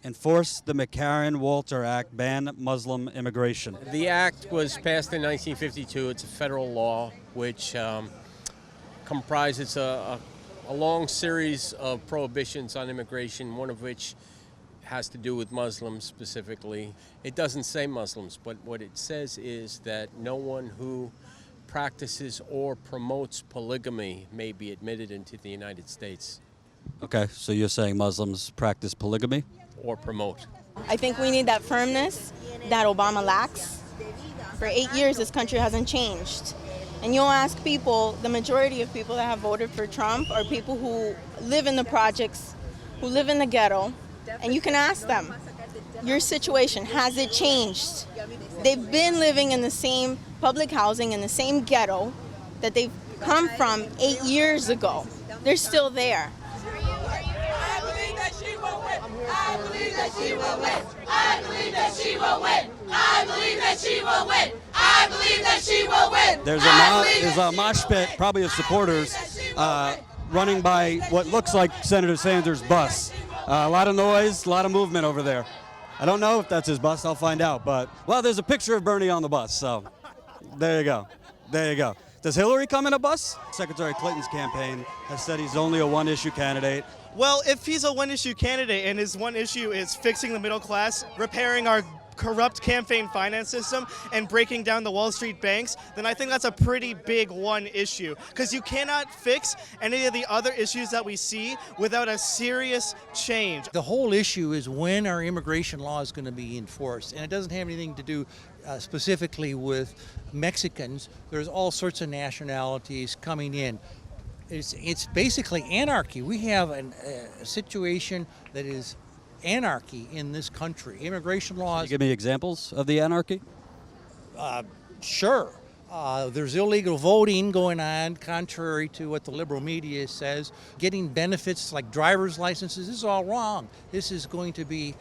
Enforce the McCarran-Walter Act, ban Muslim immigration. The act was passed in 1952. It's a federal law which comprises a long series of prohibitions on immigration, one of which has to do with Muslims specifically. It doesn't say Muslims, but what it says is that no one who practices or promotes polygamy may be admitted into the United States. Okay, so you're saying Muslims practice polygamy? Or promote. I think we need that firmness that Obama lacks. For 8 years, this country hasn't changed. And you'll ask people, the majority of people that have voted for Trump are people who live in the projects, who live in the ghetto, and you can ask them, your situation, has it changed? They've been living in the same public housing, in the same ghetto that they've come from 8 years ago. They're still there. I believe that she will win. I believe that she will win. I believe that she will win. I believe that she will win. I believe that she will win. There's a mosh pit, probably of supporters, running by what looks like Senator Sanders' bus. A lot of noise, a lot of movement over there. I don't know if that's his bus. I'll find out. But, well, there's a picture of Bernie on the bus, so there you go. There you go. Does Hillary come in a bus? Secretary Clinton's campaign has said he's only a one-issue candidate. Well, if he's a one-issue candidate and his one issue is fixing the middle class, repairing our corrupt campaign finance system, and breaking down the Wall Street banks, then I think that's a pretty big one issue. Because you cannot fix any of the other issues that we see without a serious change. The whole issue is when our immigration law is going to be enforced. And it doesn't have anything to do specifically with Mexicans. There's all sorts of nationalities coming in. It's basically anarchy. We have a situation that is anarchy in this country. Immigration laws. Can you give me examples of the anarchy? Sure. There's illegal voting going on, contrary to what the liberal media says. Getting benefits like driver's licenses, this is all wrong. This is going to be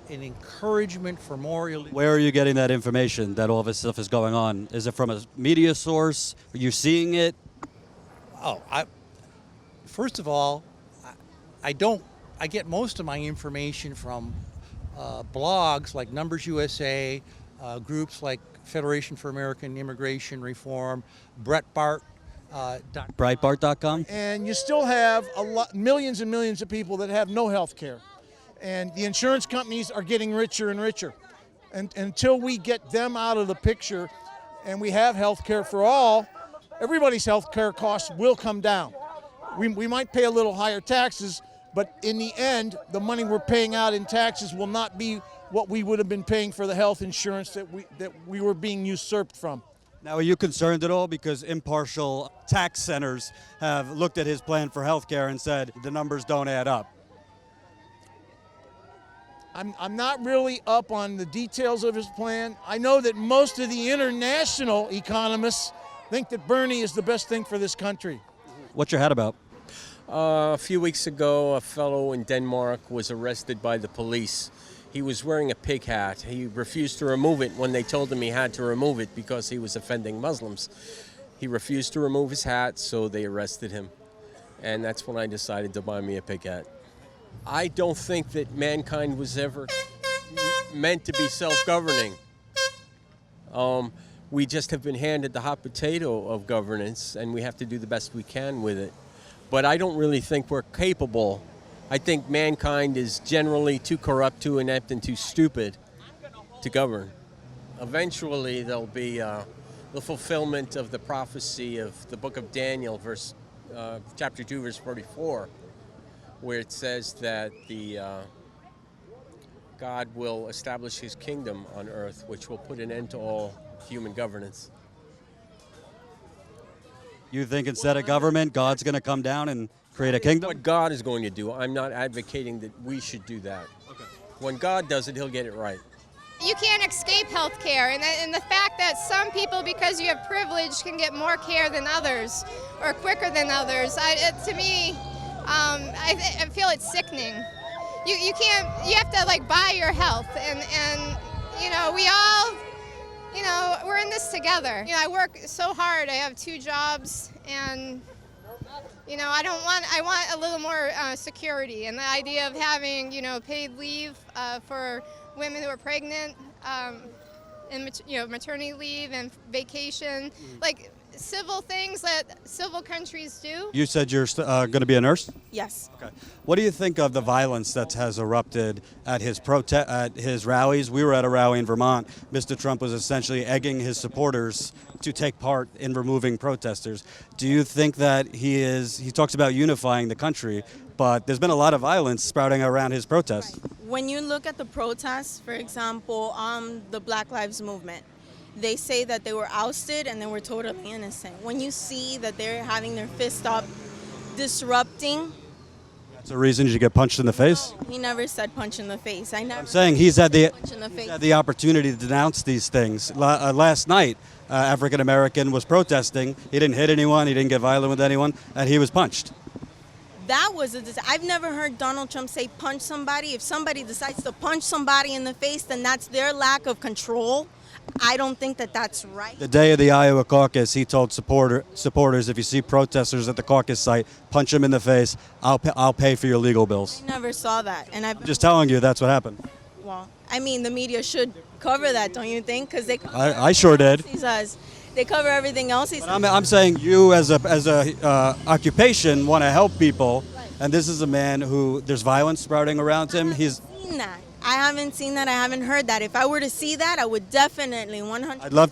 an encouragement for more illegal. Where are you getting that information that all this stuff is going on? Is it from a media source? Are you seeing it? First of all, I get most of my information from blogs like Numbers USA, groups like Federation for American Immigration Reform, Breitbart.com. And you still have millions and millions of people that have no health care. And the insurance companies are getting richer and richer. And until we get them out of the picture and we have health care for all, everybody's health care costs will come down. We might pay a little higher taxes, but in the end, the money we're paying out in taxes will not be what we would have been paying for the health insurance that we were being usurped from. Now, are you concerned at all because impartial tax centers have looked at his plan for health care and said the numbers don't add up? I'm not really up on the details of his plan. I know that most of the international economists think that Bernie is the best thing for this country. What's your hat about? A few weeks ago, a fellow in Denmark was arrested by the police. He was wearing a pig hat. He refused to remove it when they told him he had to remove it because he was offending Muslims. He refused to remove his hat, so they arrested him. And that's when I decided to buy me a pig hat. I don't think that mankind was ever meant to be self-governing. We just have been handed the hot potato of governance, and we have to do the best we can with it. But I don't really think we're capable. I think mankind is generally too corrupt, too inept, and too stupid to govern. Eventually, there'll be the fulfillment of the prophecy of the book of Daniel, chapter 2, verse 44, where it says that God will establish his kingdom on earth, which will put an end to all human governance. You think instead of government, God's going to come down and create a kingdom? What God is going to do. I'm not advocating that we should do that. Okay. When God does it, he'll get it right. You can't escape health care, and the fact that some people, because you have privilege, can get more care than others or quicker than others, to me, I feel it's sickening. You can't, you have to like buy your health, and you know, we all, you know, we're in this together. You know, I work so hard, I have 2 jobs, and You know, I want a little more security, and the idea of having, you know, paid leave for women who are pregnant, and, you know, maternity leave and vacation, like civil things that civil countries do. You said you're going to be a nurse? Yes. Okay. What do you think of the violence that has erupted at his rallies? We were at a rally in Vermont. Mr. Trump was essentially egging his supporters to take part in removing protesters. Do you think that he talks about unifying the country, but there's been a lot of violence sprouting around his protests? When you look at the protests, for example, the Black Lives Movement, they say that they were ousted and they were totally innocent. When you see that they're having their fist up, disrupting. That's a reason you should get punched in the face? He never said punch in the face. I'm saying he's had punch in the face. the opportunity to denounce these things. Last night, African American was protesting. He didn't hit anyone. He didn't get violent with anyone, and he was punched. That was I've never heard Donald Trump say punch somebody. If somebody decides to punch somebody in the face, then that's their lack of control. I don't think that that's right. The day of the Iowa caucus, he told supporters, if you see protesters at the caucus site, punch them in the face. I'll pay for your legal bills. I never saw that, and I'm just telling you that's what happened. Well, I mean, the media should cover that, don't you think? Because they. I sure did. They cover everything else. I'm saying you, as a occupation, want to help people, and this is a man who there's violence sprouting around him. I haven't seen that. I haven't heard that. If I were to see that, I would definitely 100. I'd love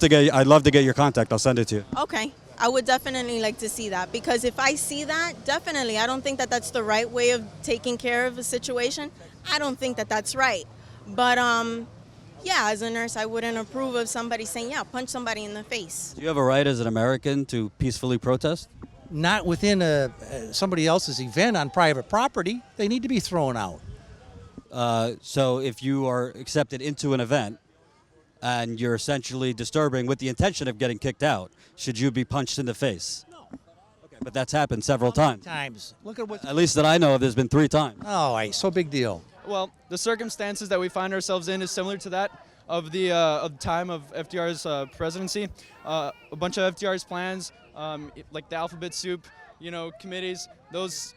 to get your contact. I'll send it to you. Okay. I would definitely like to see that, because if I see that, definitely, I don't think that that's the right way of taking care of a situation. I don't think that that's right. But yeah, as a nurse, I wouldn't approve of somebody saying, yeah, punch somebody in the face. Do you have a right as an American to peacefully protest? Not within somebody else's event on private property. They need to be thrown out. So if you are accepted into an event and you're essentially disturbing with the intention of getting kicked out, should you be punched in the face? No. Okay, but that's happened several times. Look at what. At least that I know of, there's been 3 times. Oh, so big deal. Well, the circumstances that we find ourselves in is similar to that of the time of FDR's presidency. A bunch of FDR's plans, like the alphabet soup, committees, those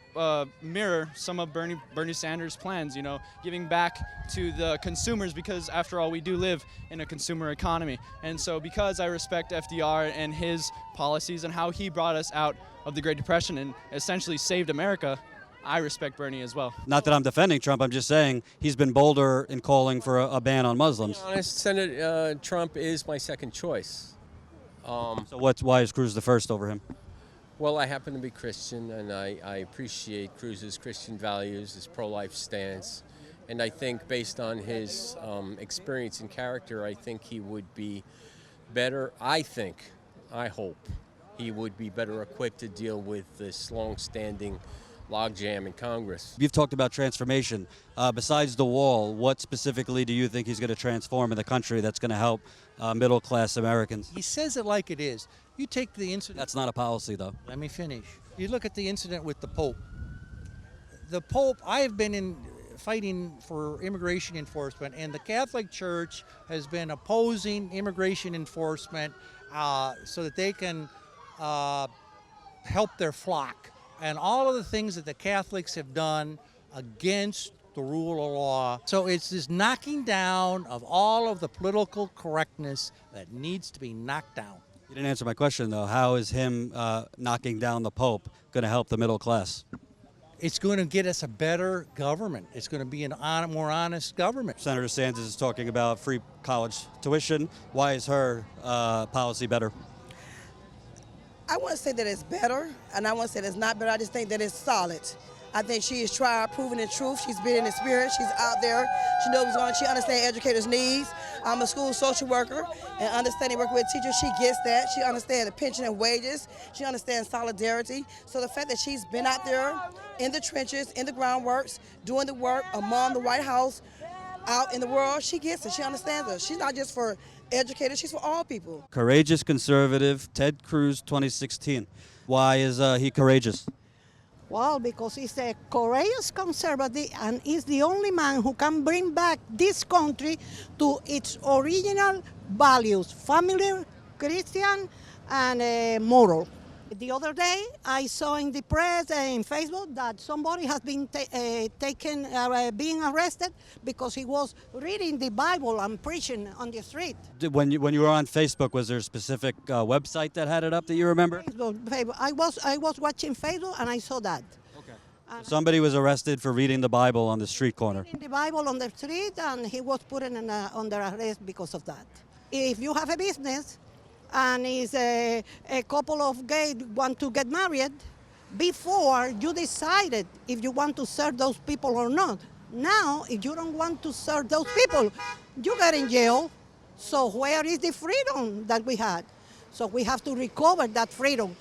mirror some of Bernie Sanders' plans, giving back to the consumers, because after all, we do live in a consumer economy. And so because I respect FDR and his policies and how he brought us out of the Great Depression and essentially saved America, I respect Bernie as well. Not that I'm defending Trump, I'm just saying he's been bolder in calling for a ban on Muslims. To be honest, Senator Trump is my second choice. So why is Cruz the first over him? Well, I happen to be Christian, and I appreciate Cruz's Christian values, his pro-life stance, and I think based on his experience and character, I think he would be better, I hope, he would be better equipped to deal with this long-standing logjam in Congress. You've talked about transformation. Besides the wall, what specifically do you think he's going to transform in the country that's going to help middle-class Americans? He says it like it is. You take the incident. That's not a policy, though. Let me finish. You look at the incident with the Pope. The Pope, I have been fighting for immigration enforcement, and the Catholic Church has been opposing immigration enforcement so that they can help their flock. And all of the things that the Catholics have done against the rule of law. So it's this knocking down of all of the political correctness that needs to be knocked down. You didn't answer my question, though. How is him knocking down the Pope going to help the middle class? It's going to get us a better government. It's going to be a more honest government. Senator Sanders is talking about free college tuition. Why is her policy better? I wouldn't say that it's better, and I wouldn't say that it's not better. I just think that it's solid. I think she is tried, proven in truth. She's been in the spirit. She's out there. She knows what's going on. She understands educators' needs. I'm a school social worker, and understanding working with teachers, she gets that. She understands the pension and wages. She understands solidarity. So the fact that she's been out there in the trenches, in the groundworks, doing the work among the White House, out in the world, she gets it. She understands it. She's not just for educators, she's for all people. Courageous conservative, Ted Cruz, 2016. Why is he courageous? Well, because he's a courageous conservative and he's the only man who can bring back this country to its original values, family, Christian, and moral. The other day, I saw in the press and in Facebook that somebody has been being arrested because he was reading the Bible and preaching on the street. When you were on Facebook, was there a specific website that had it up that you remember? Facebook. I was watching Facebook and I saw that. Somebody was arrested for reading the Bible on the street corner. Reading the Bible on the street, and he was put under arrest because of that. If you have a business and is a couple of gays want to get married, before you decided if you want to serve those people or not. Now, if you don't want to serve those people, you get in jail. So where is the freedom that we had? So we have to recover that freedom.